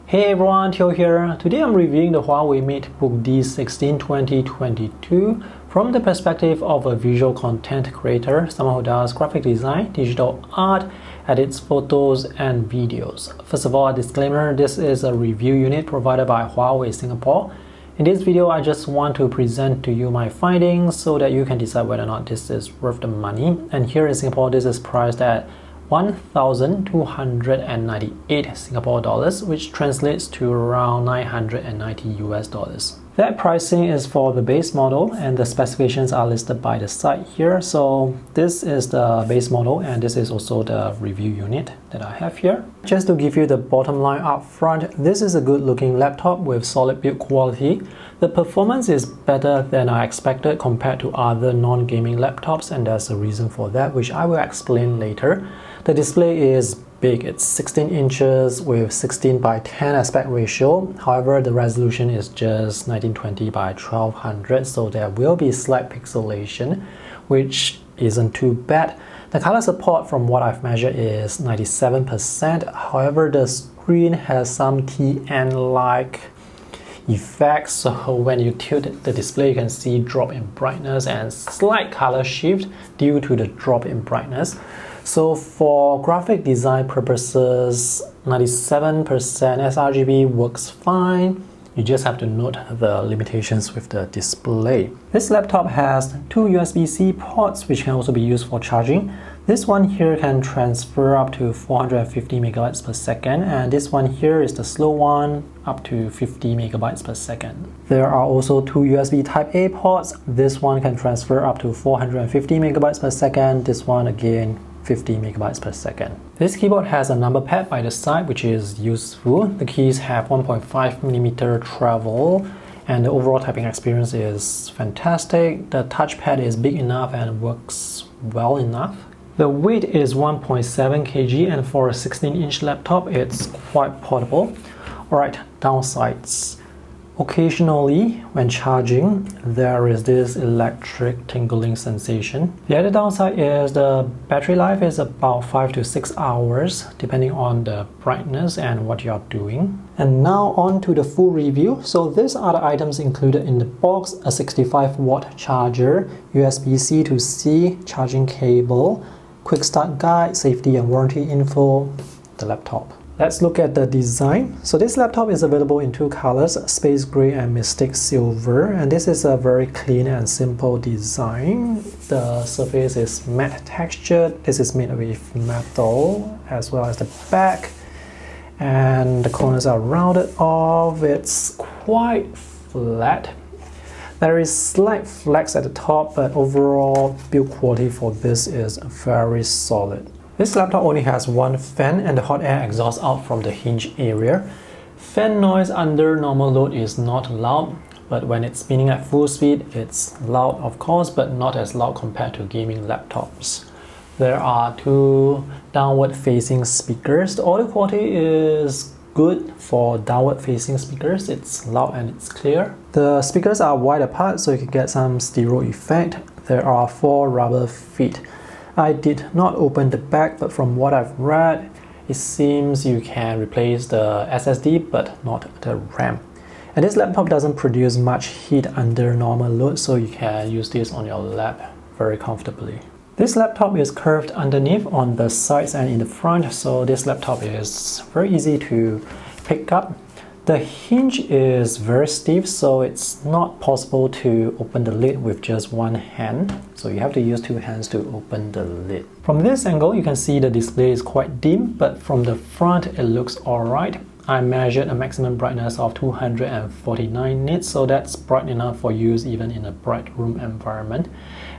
Hey everyone, Theo here. Today I'm reviewing the Huawei Matebook D16 2022 from the perspective of a visual content creator, someone who does graphic design, digital art, edits photos and videos. First of all, a disclaimer, this is a review unit provided by Huawei Singapore. In this video, I just want to present to you my findings so that you can decide whether or not this is worth the money. And here in Singapore, this is priced at 1,298 Singapore dollars, which translates to around 990 US dollars. That pricing is for the base model and the specifications are listed by the side here. So this is the base model and this is also the review unit that I have here. Just to give you the bottom line up front, this is a good looking laptop with solid build quality. The performance is better than I expected compared to other non-gaming laptops, and there's a reason for that, which I will explain later. The display is big, it's 16 inches with 16 by 10 aspect ratio. However, the resolution is just 1920 by 1200, so there will be slight pixelation, which isn't too bad. The color support from what I've measured is 97%. However, the screen has some TN-like effects, so when you tilt the display you can see drop in brightness and slight color shift due to the drop in brightness. So for graphic design purposes, 97% sRGB works fine. You just have to note the limitations with the display. This laptop has two USB-C ports which can also be used for charging. This one here can transfer up to 450 megabytes per second, and this one here is the slow one, up to 50 megabytes per second. There are also two USB Type-A ports. This one can transfer up to 450 megabytes per second. This one again 50 megabytes per second. This keyboard has a number pad by the side, which is useful. The keys have 1.5mm travel and the overall typing experience is fantastic. The touchpad is big enough and works well enough. The weight is 1.7 kg and for a 16-inch laptop it's quite portable. Alright, downsides. Occasionally, when charging, there is this electric tingling sensation. The other downside is the battery life is about 5 to 6 hours, depending on the brightness and what you're doing. And now on to the full review. So these are the items included in the box: a 65-watt charger, USB-C to C charging cable, quick start guide, safety and warranty info, the laptop. Let's look at the design. So this laptop is available in two colors, Space Gray and Mystic Silver, and this is a very clean and simple design. The surface is matte textured. This is made with metal, as well as the back, and the corners are rounded off. It's quite flat. There is slight flex at the top, but overall build quality for this is very solid. This laptop only has one fan and the hot air exhausts out from the hinge area. Fan noise under normal load is not loud, but when it's spinning at full speed, it's loud of course, but not as loud compared to gaming laptops. There are two downward facing speakers. The audio quality is good for downward facing speakers. It's loud and it's clear. The speakers are wide apart so you can get some stereo effect. There are 4 rubber feet. I did not open the back, but from what I've read, it seems you can replace the SSD but not the RAM. And this laptop doesn't produce much heat under normal load, so you can use this on your lap very comfortably. This laptop is curved underneath on the sides and in the front, so this laptop is very easy to pick up. The hinge is very stiff, so it's not possible to open the lid with just one hand. So you have to use 2 hands to open the lid. From this angle, you can see the display is quite dim, but from the front, it looks alright. I measured a maximum brightness of 249 nits, so that's bright enough for use even in a bright room environment.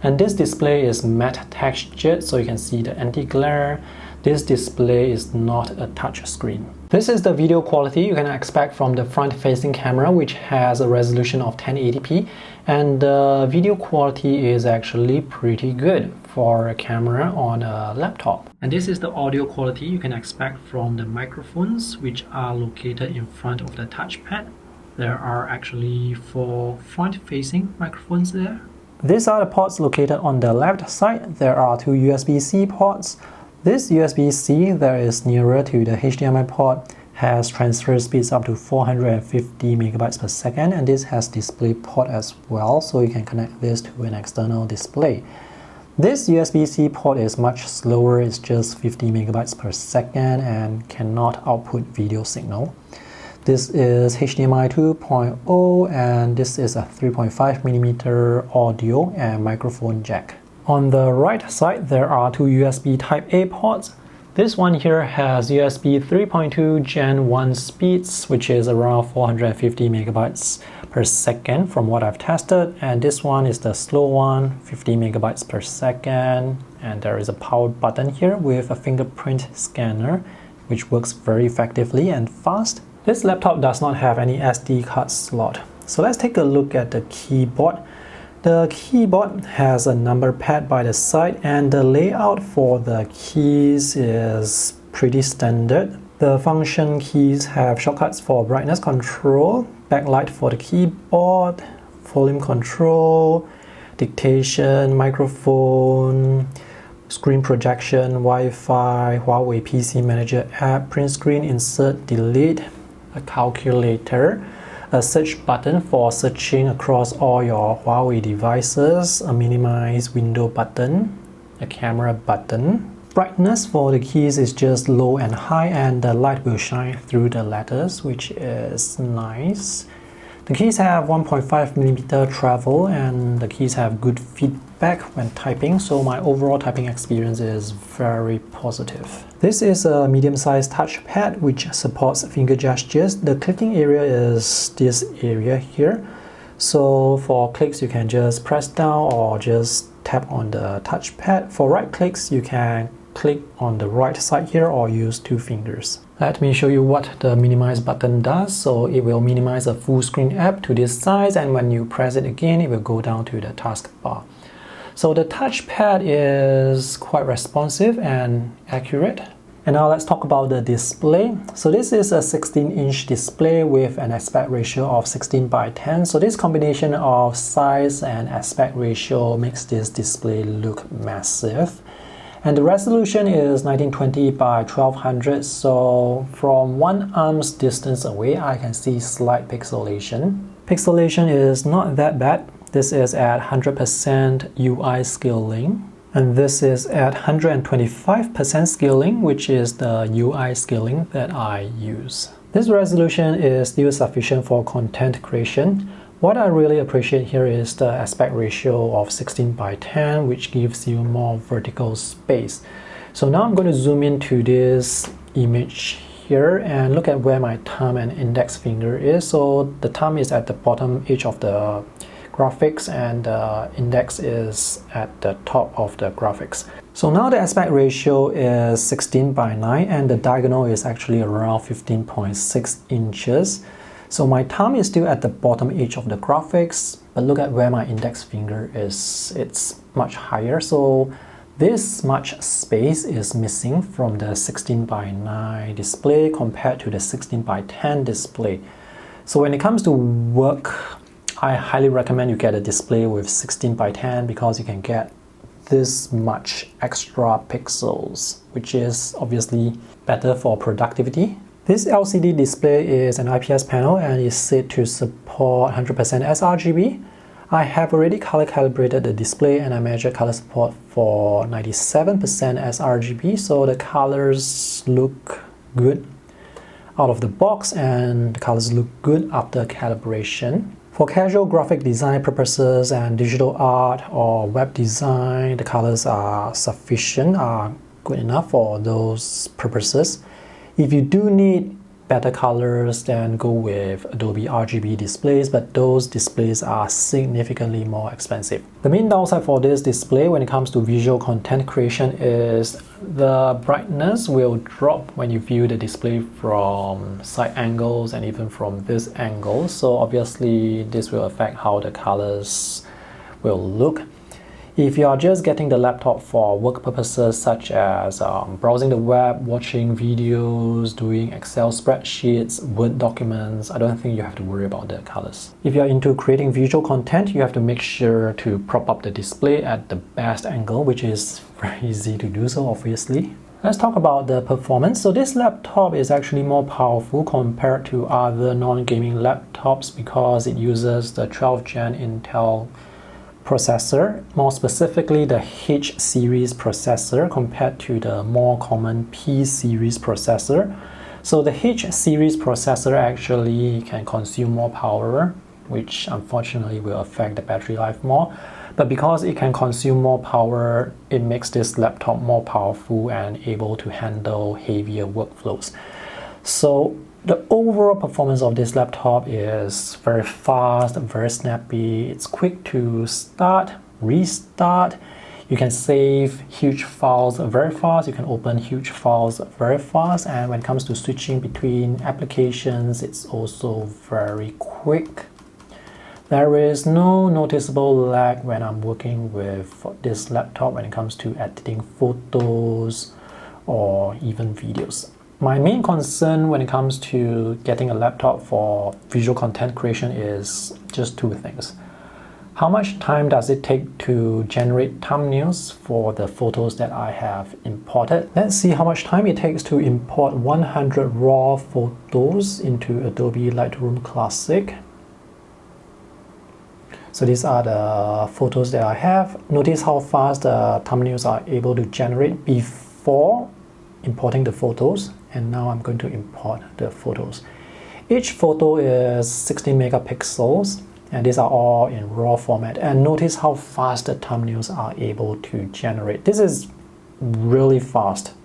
And this display is matte textured, so you can see the anti-glare. This display is not a touch screen. This is the video quality you can expect from the front-facing camera, which has a resolution of 1080p, and the video quality is actually pretty good for a camera on a laptop. And this is the audio quality you can expect from the microphones, which are located in front of the touchpad. There are actually 4 front-facing microphones there. These are the ports located on the left side. There are 2 USB-C ports. This USB-C that is nearer to the HDMI port has transfer speeds up to 450 megabytes per second, and this has display port as well, so you can connect this to an external display. This USB-C port is much slower, it's just 50 megabytes per second and cannot output video signal. This is HDMI 2.0 and this is a 3.5mm audio and microphone jack. On the right side there are two USB Type-A ports. This one here has USB 3.2 Gen 1 speeds, which is around 450 megabytes per second from what I've tested, and this one is the slow one, 50 megabytes per second, and there is a power button here with a fingerprint scanner which works very effectively and fast. This laptop does not have any SD card slot. So let's take a look at the keyboard. The keyboard has a number pad by the side and the layout for the keys is pretty standard. The function keys have shortcuts for brightness control, backlight for the keyboard, volume control, dictation, microphone, screen projection, Wi-Fi, Huawei PC Manager app, print screen, insert, delete, a calculator, a search button for searching across all your Huawei devices, a minimize window button, a camera button. Brightness for the keys is just low and high, and the light will shine through the letters, which is nice. The keys have 1.5mm travel and the keys have good feedback when typing, so my overall typing experience is very positive. This is a medium-sized touchpad which supports finger gestures. The clicking area is this area here. So for clicks you can just press down or just tap on the touchpad. For right clicks you can click on the right side here or use two fingers. Let me show you what the minimize button does. So it will minimize a full screen app to this size, and when you press it again it will go down to the taskbar. So the touchpad is quite responsive and accurate. And now let's talk about the display. So this is a 16-inch display with an aspect ratio of 16:10. So this combination of size and aspect ratio makes this display look massive. And the resolution is 1920 by 1200, so from one arm's distance away I can see slight pixelation. Pixelation is not that bad. This is at 100% UI scaling, and this is at 125% scaling, which is the UI scaling that I use. This resolution is still sufficient for content creation. What I really appreciate here is the aspect ratio of 16:10, which gives you more vertical space. So now I'm going to zoom into this image here and look at where my thumb and index finger is. So the thumb is at the bottom edge of the graphics and the index is at the top of the graphics. So now the aspect ratio is 16:9 and the diagonal is actually around 15.6 inches. So my thumb is still at the bottom edge of the graphics, but look at where my index finger is. It's much higher, so this much space is missing from the 16:9 display compared to the 16:10 display. So when it comes to work, I highly recommend you get a display with 16:10 because you can get this much extra pixels, which is obviously better for productivity. This LCD display is an IPS panel and is said to support 100% sRGB. I have already color calibrated the display and I measured color support for 97% sRGB, so the colors look good out of the box and the colors look good after calibration. For casual graphic design purposes and digital art or web design, the colors are sufficient, are good enough for those purposes. If you do need better colors, then go with Adobe RGB displays, but those displays are significantly more expensive. The main downside for this display when it comes to visual content creation is the brightness will drop when you view the display from side angles and even from this angle. So obviously this will affect how the colors will look. If you are just getting the laptop for work purposes such as browsing the web, watching videos, doing Excel spreadsheets, Word documents, I don't think you have to worry about the colors. If you are into creating visual content, you have to make sure to prop up the display at the best angle, which is very easy to do so obviously. Let's talk about the performance. So this laptop is actually more powerful compared to other non-gaming laptops because it uses the 12th gen Intel processor, more specifically the H series processor compared to the more common P series processor. So the H series processor actually can consume more power, which unfortunately will affect the battery life more. But because it can consume more power, it makes this laptop more powerful and able to handle heavier workflows. So the overall performance of this laptop is very fast, very snappy. It's quick to start, restart. You can save huge files very fast. You can open huge files very fast. And when it comes to switching between applications, it's also very quick. There is no noticeable lag when I'm working with this laptop when it comes to editing photos or even videos. My main concern when it comes to getting a laptop for visual content creation is just two things. How much time does it take to generate thumbnails for the photos that I have imported? Let's see how much time it takes to import 100 raw photos into Adobe Lightroom Classic. So these are the photos that I have. Notice how fast the thumbnails are able to generate before importing the photos. And now I'm going to import the photos. Each photo is 16 megapixels, and these are all in raw format. And notice how fast the thumbnails are able to generate. This is really fast.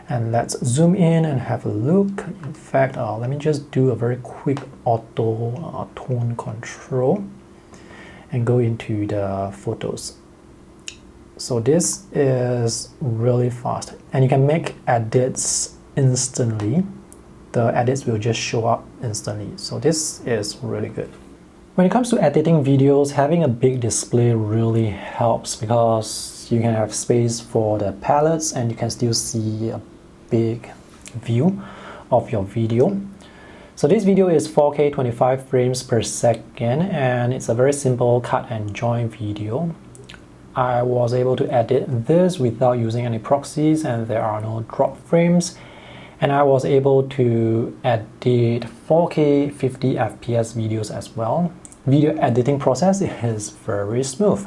And let's zoom in and have a look. In fact, let me just do a very quick auto tone control and go into the photos. So this is really fast, and you can make edits instantly. The edits will just show up instantly. So this is really good. When it comes to editing videos, having a big display really helps because you can have space for the palettes and you can still see a big view of your video. So this video is 4K 25 frames per second, and it's a very simple cut and join video. I was able to edit this without using any proxies, and there are no drop frames. And I was able to edit 4K 50 FPS videos as well. Video editing process is very smooth.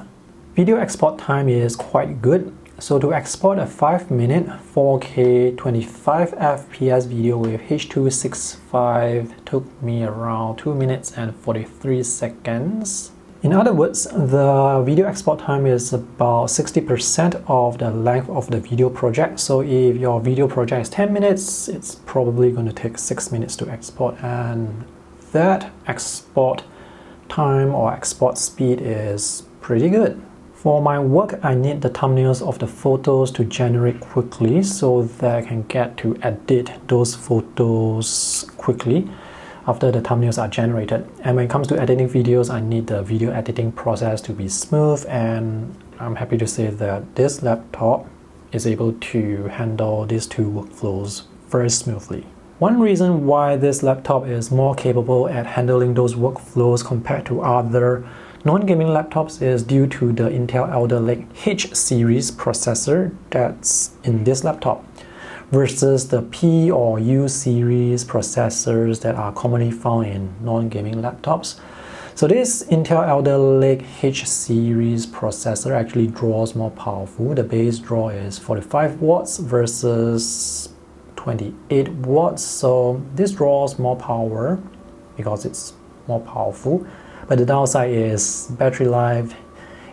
Video export time is quite good. So to export a 5-minute 4K 25 FPS video with H.265 took me around 2 minutes and 43 seconds. In other words, the video export time is about 60% of the length of the video project. So if your video project is 10 minutes, it's probably going to take 6 minutes to export, and that export time or export speed is pretty good. For my work, I need the thumbnails of the photos to generate quickly so that I can get to edit those photos quickly after the thumbnails are generated. And when it comes to editing videos, I need the video editing process to be smooth, and I'm happy to say that this laptop is able to handle these two workflows very smoothly. One reason why this laptop is more capable at handling those workflows compared to other non-gaming laptops is due to the Intel Alder Lake H series processor that's in this laptop versus the P or U series processors that are commonly found in non-gaming laptops. So this Intel Alder Lake H series processor actually draws more powerful. The base draw is 45 watts versus 28 watts. So this draws more power because it's more powerful. But the downside is battery life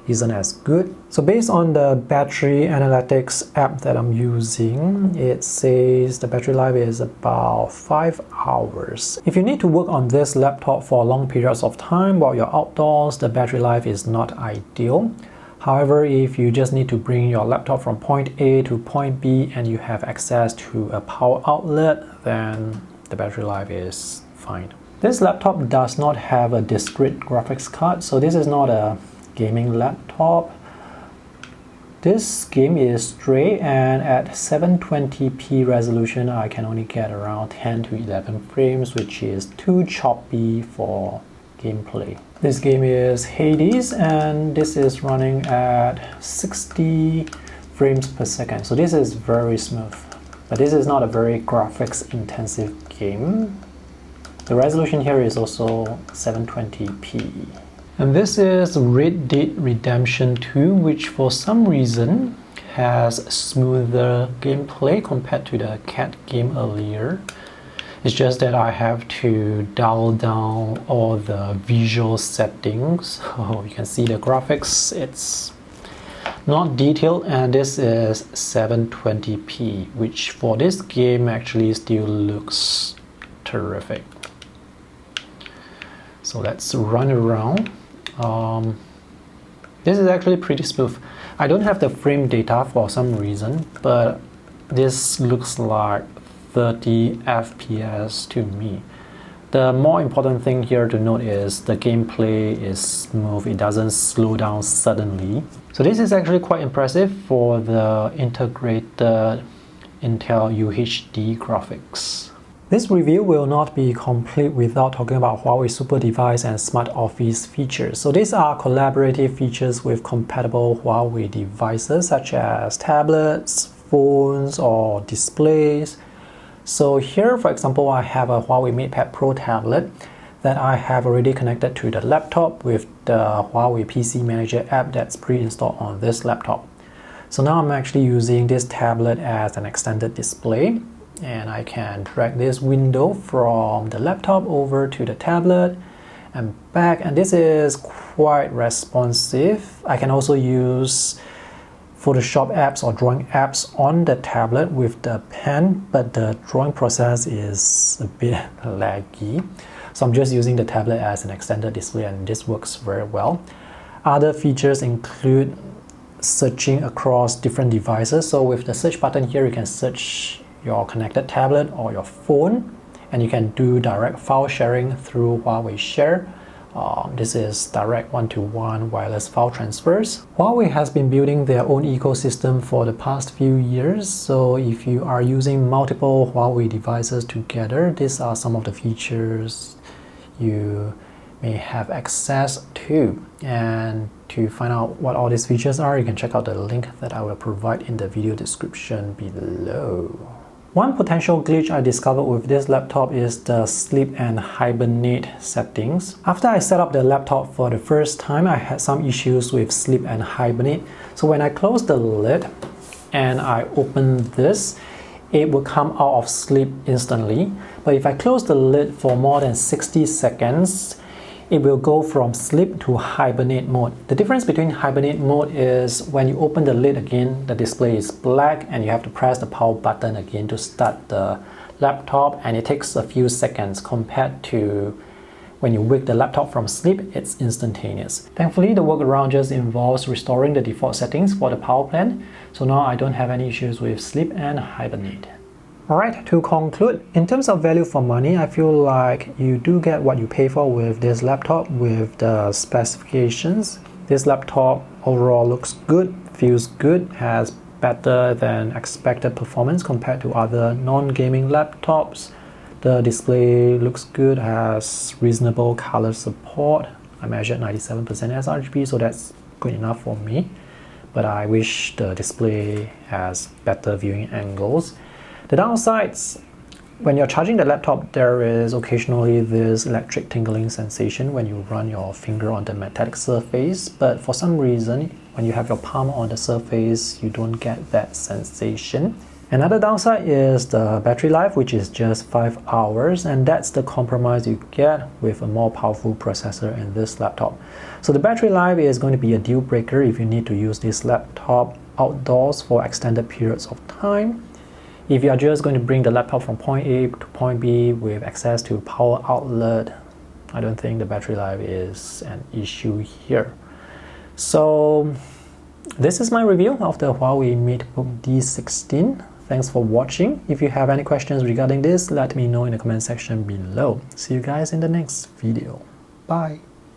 isn't as good. So based on the battery analytics app that I'm using, it says the battery life is about 5 hours. If you need to work on this laptop for long periods of time while you're outdoors, the battery life is not ideal. However, if you just need to bring your laptop from point A to point B and you have access to a power outlet, then the battery life is fine. This laptop does not have a discrete graphics card, so this is not a gaming laptop. This game is Stray, and at 720p resolution I can only get around 10 to 11 frames, which is too choppy for gameplay. This game is Hades, and this is running at 60 frames per second, so this is very smooth. But this is not a very graphics intensive game. The resolution here is also 720p. And this is Red Dead Redemption 2, which for some reason has smoother gameplay compared to the cat game earlier. It's just that I have to dial down all the visual settings. So you can see the graphics, it's not detailed, and this is 720p, which for this game actually still looks terrific. So let's run around. This is actually pretty smooth. I don't have the frame data for some reason, but this looks like 30 FPS to me. The more important thing here to note is the gameplay is smooth. It doesn't slow down suddenly. So this is actually quite impressive for the integrated Intel UHD graphics. This review will not be complete without talking about Huawei Super Device and Smart Office features. So these are collaborative features with compatible Huawei devices such as tablets, phones, or displays. So here, for example, I have a Huawei MatePad Pro tablet that I have already connected to the laptop with the Huawei PC Manager app that's pre-installed on this laptop. So now I'm actually using this tablet as an extended display, and I can drag this window from the laptop over to the tablet and back, and this is quite responsive. I can also use Photoshop apps or drawing apps on the tablet with the pen, but the drawing process is a bit laggy. So I'm just using the tablet as an extended display, and this works very well. Other features include searching across different devices. So with the search button here, you can search your connected tablet or your phone, and you can do direct file sharing through Huawei Share. This is direct one-to-one wireless file transfers. Huawei has been building their own ecosystem for the past few years, so if you are using multiple Huawei devices together, these are some of the features you may have access to. And to find out what all these features are, you can check out the link that I will provide in the video description below. One potential glitch I discovered with this laptop is the sleep and hibernate settings. After I set up the laptop for the first time, I had some issues with sleep and hibernate. So when I close the lid and I open this, it will come out of sleep instantly. But if I close the lid for more than 60 seconds, it will go from sleep to hibernate mode. The difference between hibernate mode is when you open the lid again, the display is black and you have to press the power button again to start the laptop, and it takes a few seconds compared to when you wake the laptop from sleep, it's instantaneous. Thankfully, the workaround just involves restoring the default settings for the power plant, so now I don't have any issues with sleep and hibernate. Alright, to conclude, in terms of value for money, I feel like you do get what you pay for with this laptop with the specifications. This laptop overall looks good, feels good, has better than expected performance compared to other non-gaming laptops. The display looks good, has reasonable color support. I measured 97% sRGB, so that's good enough for me. But I wish the display has better viewing angles. The downsides, when you're charging the laptop, there is occasionally this electric tingling sensation when you run your finger on the metallic surface, but for some reason, when you have your palm on the surface, you don't get that sensation. Another downside is the battery life, which is just 5 hours, and that's the compromise you get with a more powerful processor in this laptop. So the battery life is going to be a deal breaker if you need to use this laptop outdoors for extended periods of time. If you are just going to bring the laptop from point A to point B with access to power outlet, I don't think the battery life is an issue here. So this is my review of the Huawei Matebook D16. Thanks for watching. If you have any questions regarding this, let me know in the comment section below. See you guys in the next video. Bye.